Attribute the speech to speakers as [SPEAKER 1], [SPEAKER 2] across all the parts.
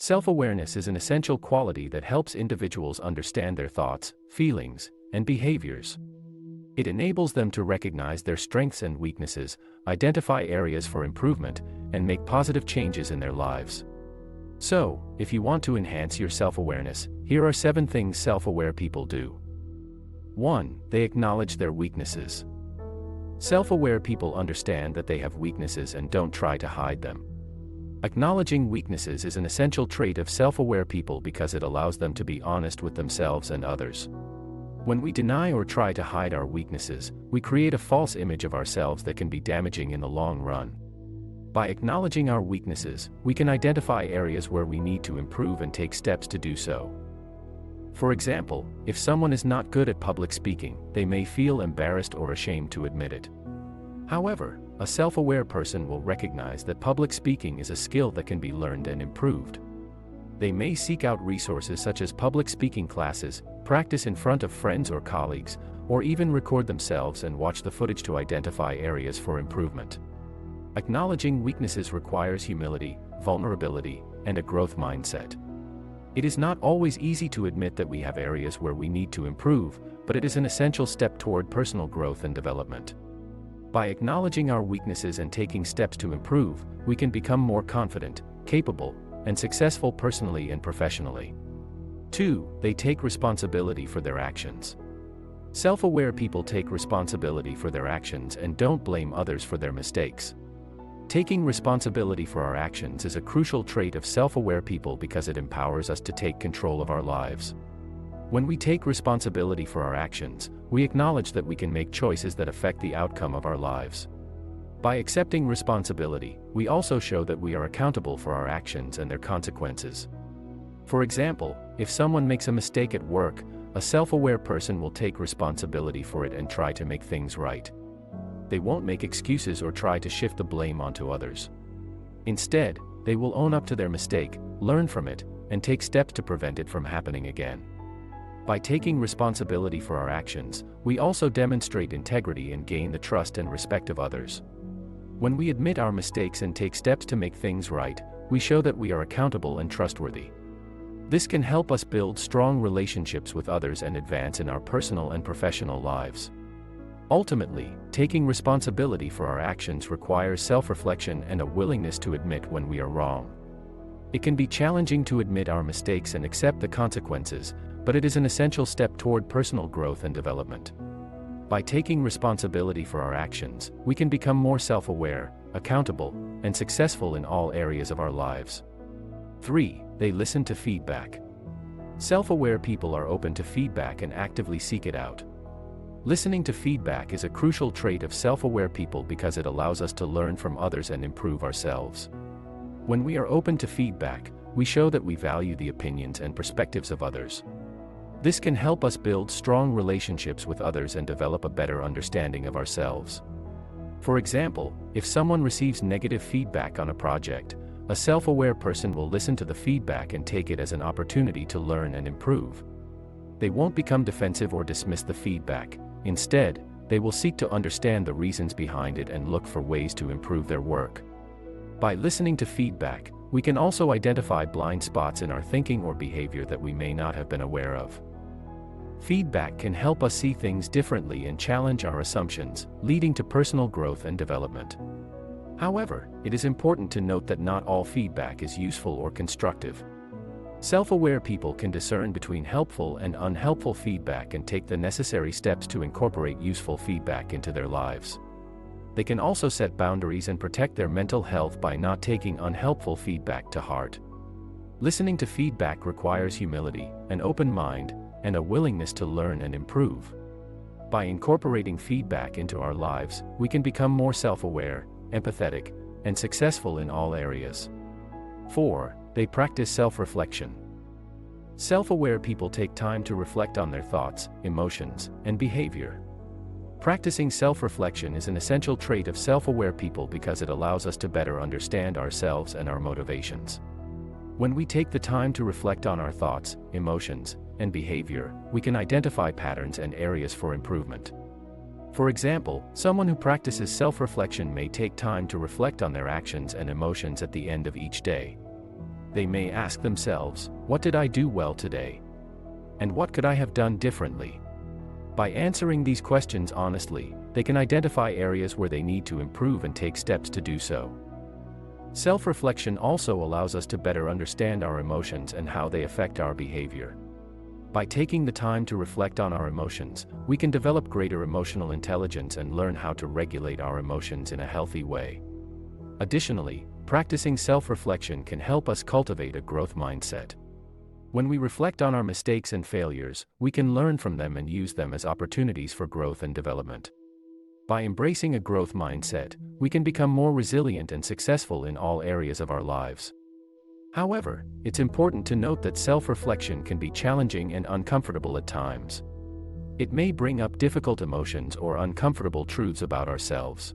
[SPEAKER 1] Self-awareness is an essential quality that helps individuals understand their thoughts, feelings, and behaviors. It enables them to recognize their strengths and weaknesses, identify areas for improvement, and make positive changes in their lives. So, if you want to enhance your self-awareness, here are 7 things self-aware people do. 1. They acknowledge their weaknesses. Self-aware people understand that they have weaknesses and don't try to hide them. Acknowledging weaknesses is an essential trait of self-aware people because it allows them to be honest with themselves and others. When we deny or try to hide our weaknesses, we create a false image of ourselves that can be damaging in the long run. By acknowledging our weaknesses, we can identify areas where we need to improve and take steps to do so. For example, if someone is not good at public speaking, they may feel embarrassed or ashamed to admit it. However, a self-aware person will recognize that public speaking is a skill that can be learned and improved. They may seek out resources such as public speaking classes, practice in front of friends or colleagues, or even record themselves and watch the footage to identify areas for improvement. Acknowledging weaknesses requires humility, vulnerability, and a growth mindset. It is not always easy to admit that we have areas where we need to improve, but it is an essential step toward personal growth and development. By acknowledging our weaknesses and taking steps to improve, we can become more confident, capable, and successful personally and professionally. 2. They take responsibility for their actions. Self-aware people take responsibility for their actions and don't blame others for their mistakes. Taking responsibility for our actions is a crucial trait of self-aware people because it empowers us to take control of our lives. When we take responsibility for our actions, we acknowledge that we can make choices that affect the outcome of our lives. By accepting responsibility, we also show that we are accountable for our actions and their consequences. For example, if someone makes a mistake at work, a self-aware person will take responsibility for it and try to make things right. They won't make excuses or try to shift the blame onto others. Instead, they will own up to their mistake, learn from it, and take steps to prevent it from happening again. By taking responsibility for our actions, we also demonstrate integrity and gain the trust and respect of others. When we admit our mistakes and take steps to make things right, we show that we are accountable and trustworthy. This can help us build strong relationships with others and advance in our personal and professional lives. Ultimately, taking responsibility for our actions requires self-reflection and a willingness to admit when we are wrong. It can be challenging to admit our mistakes and accept the consequences, but it is an essential step toward personal growth and development. By taking responsibility for our actions, we can become more self-aware, accountable, and successful in all areas of our lives. 3. They listen to feedback. Self-aware people are open to feedback and actively seek it out. Listening to feedback is a crucial trait of self-aware people because it allows us to learn from others and improve ourselves. When we are open to feedback, we show that we value the opinions and perspectives of others. This can help us build strong relationships with others and develop a better understanding of ourselves. For example, if someone receives negative feedback on a project, a self-aware person will listen to the feedback and take it as an opportunity to learn and improve. They won't become defensive or dismiss the feedback. Instead, they will seek to understand the reasons behind it and look for ways to improve their work. By listening to feedback, we can also identify blind spots in our thinking or behavior that we may not have been aware of. Feedback can help us see things differently and challenge our assumptions, leading to personal growth and development. However, it is important to note that not all feedback is useful or constructive. Self-aware people can discern between helpful and unhelpful feedback and take the necessary steps to incorporate useful feedback into their lives. They can also set boundaries and protect their mental health by not taking unhelpful feedback to heart. Listening to feedback requires humility, an open mind, and a willingness to learn and improve. By incorporating feedback into our lives, we can become more self-aware, empathetic, and successful in all areas. 4. They practice self-reflection. Self-aware people take time to reflect on their thoughts, emotions, and behavior. Practicing self-reflection is an essential trait of self-aware people because it allows us to better understand ourselves and our motivations. When we take the time to reflect on our thoughts, emotions, and behavior, we can identify patterns and areas for improvement. For example, someone who practices self-reflection may take time to reflect on their actions and emotions at the end of each day. They may ask themselves, what did I do well today? And what could I have done differently? By answering these questions honestly, they can identify areas where they need to improve and take steps to do so. Self-reflection also allows us to better understand our emotions and how they affect our behavior. By taking the time to reflect on our emotions, we can develop greater emotional intelligence and learn how to regulate our emotions in a healthy way. Additionally, practicing self-reflection can help us cultivate a growth mindset. When we reflect on our mistakes and failures, we can learn from them and use them as opportunities for growth and development. By embracing a growth mindset, we can become more resilient and successful in all areas of our lives. However, it's important to note that self-reflection can be challenging and uncomfortable at times. It may bring up difficult emotions or uncomfortable truths about ourselves.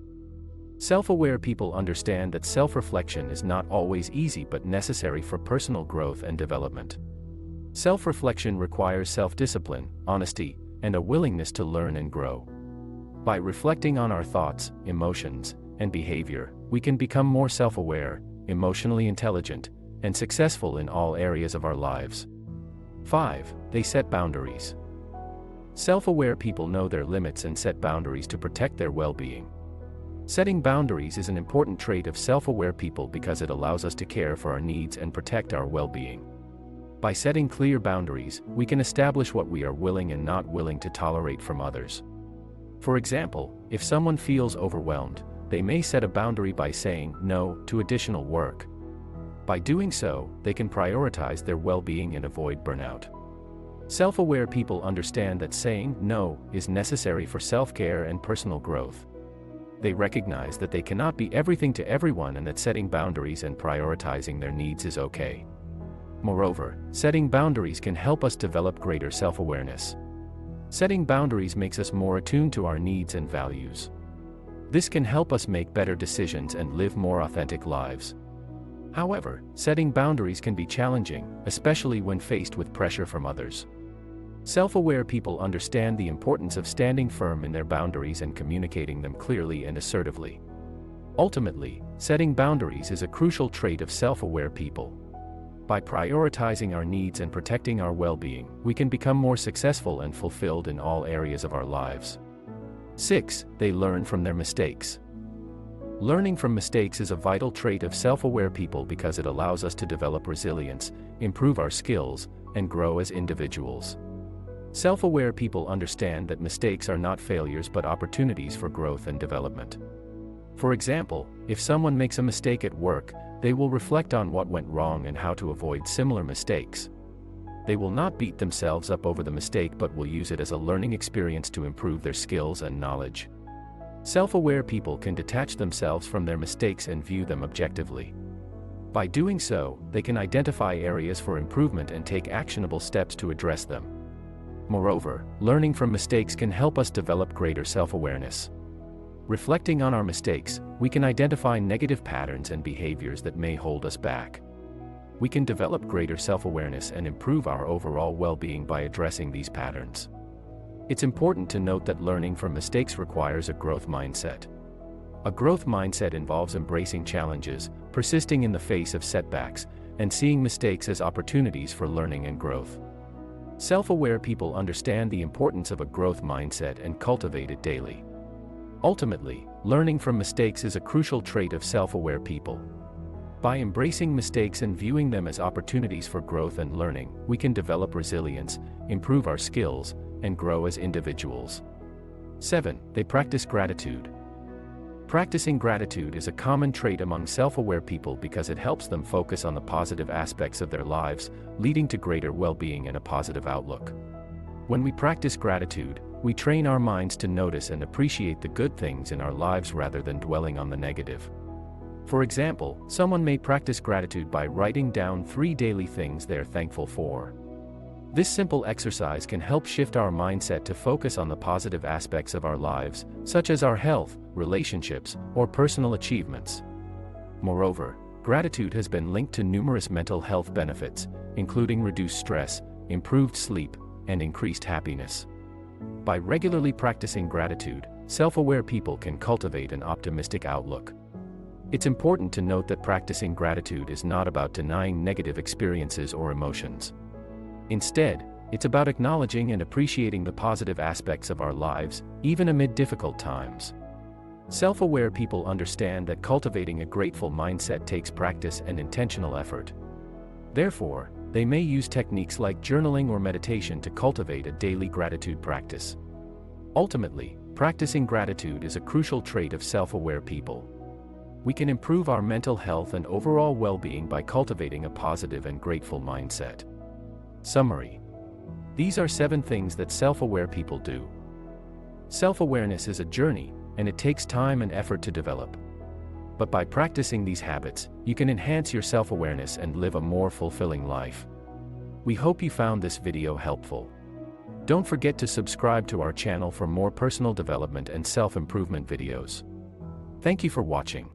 [SPEAKER 1] Self-aware people understand that self-reflection is not always easy but necessary for personal growth and development. Self-reflection requires self-discipline, honesty, and a willingness to learn and grow. By reflecting on our thoughts, emotions, and behavior, we can become more self-aware, emotionally intelligent, and successful in all areas of our lives. 5. They set boundaries. Self-aware people know their limits and set boundaries to protect their well-being. Setting boundaries is an important trait of self-aware people because it allows us to care for our needs and protect our well-being. By setting clear boundaries, we can establish what we are willing and not willing to tolerate from others. For example, if someone feels overwhelmed, they may set a boundary by saying no to additional work. By doing so, they can prioritize their well-being and avoid burnout. Self-aware people understand that saying no is necessary for self-care and personal growth. They recognize that they cannot be everything to everyone and that setting boundaries and prioritizing their needs is okay. Moreover, setting boundaries can help us develop greater self-awareness. Setting boundaries makes us more attuned to our needs and values. This can help us make better decisions and live more authentic lives. However, setting boundaries can be challenging, especially when faced with pressure from others. Self-aware people understand the importance of standing firm in their boundaries and communicating them clearly and assertively. Ultimately, setting boundaries is a crucial trait of self-aware people. By prioritizing our needs and protecting our well-being, we can become more successful and fulfilled in all areas of our lives. 6. They learn from their mistakes. Learning from mistakes is a vital trait of self-aware people because it allows us to develop resilience, improve our skills, and grow as individuals. Self-aware people understand that mistakes are not failures but opportunities for growth and development. For example, if someone makes a mistake at work, they will reflect on what went wrong and how to avoid similar mistakes. They will not beat themselves up over the mistake but will use it as a learning experience to improve their skills and knowledge. Self-aware people can detach themselves from their mistakes and view them objectively. By doing so, they can identify areas for improvement and take actionable steps to address them. Moreover, learning from mistakes can help us develop greater self-awareness. Reflecting on our mistakes, we can identify negative patterns and behaviors that may hold us back. We can develop greater self-awareness and improve our overall well-being by addressing these patterns. It's important to note that learning from mistakes requires a growth mindset. A growth mindset involves embracing challenges, persisting in the face of setbacks, and seeing mistakes as opportunities for learning and growth. Self-aware people understand the importance of a growth mindset and cultivate it daily. Ultimately, learning from mistakes is a crucial trait of self-aware people. By embracing mistakes and viewing them as opportunities for growth and learning, we can develop resilience, improve our skills, and grow as individuals. 7. They practice gratitude. Practicing gratitude is a common trait among self-aware people because it helps them focus on the positive aspects of their lives, leading to greater well-being and a positive outlook. When we practice gratitude, we train our minds to notice and appreciate the good things in our lives rather than dwelling on the negative. For example, someone may practice gratitude by writing down 3 daily things they're thankful for. This simple exercise can help shift our mindset to focus on the positive aspects of our lives, such as our health, relationships, or personal achievements. Moreover, gratitude has been linked to numerous mental health benefits, including reduced stress, improved sleep, and increased happiness. By regularly practicing gratitude, self-aware people can cultivate an optimistic outlook. It's important to note that practicing gratitude is not about denying negative experiences or emotions. Instead, it's about acknowledging and appreciating the positive aspects of our lives, even amid difficult times. Self-aware people understand that cultivating a grateful mindset takes practice and intentional effort. Therefore, they may use techniques like journaling or meditation to cultivate a daily gratitude practice. Ultimately, practicing gratitude is a crucial trait of self-aware people. We can improve our mental health and overall well-being by cultivating a positive and grateful mindset. Summary. These are 7 things that self-aware people do. Self-awareness is a journey, and it takes time and effort to develop. But by practicing these habits, you can enhance your self-awareness and live a more fulfilling life. We hope you found this video helpful. Don't forget to subscribe to our channel for more personal development and self-improvement videos. Thank you for watching.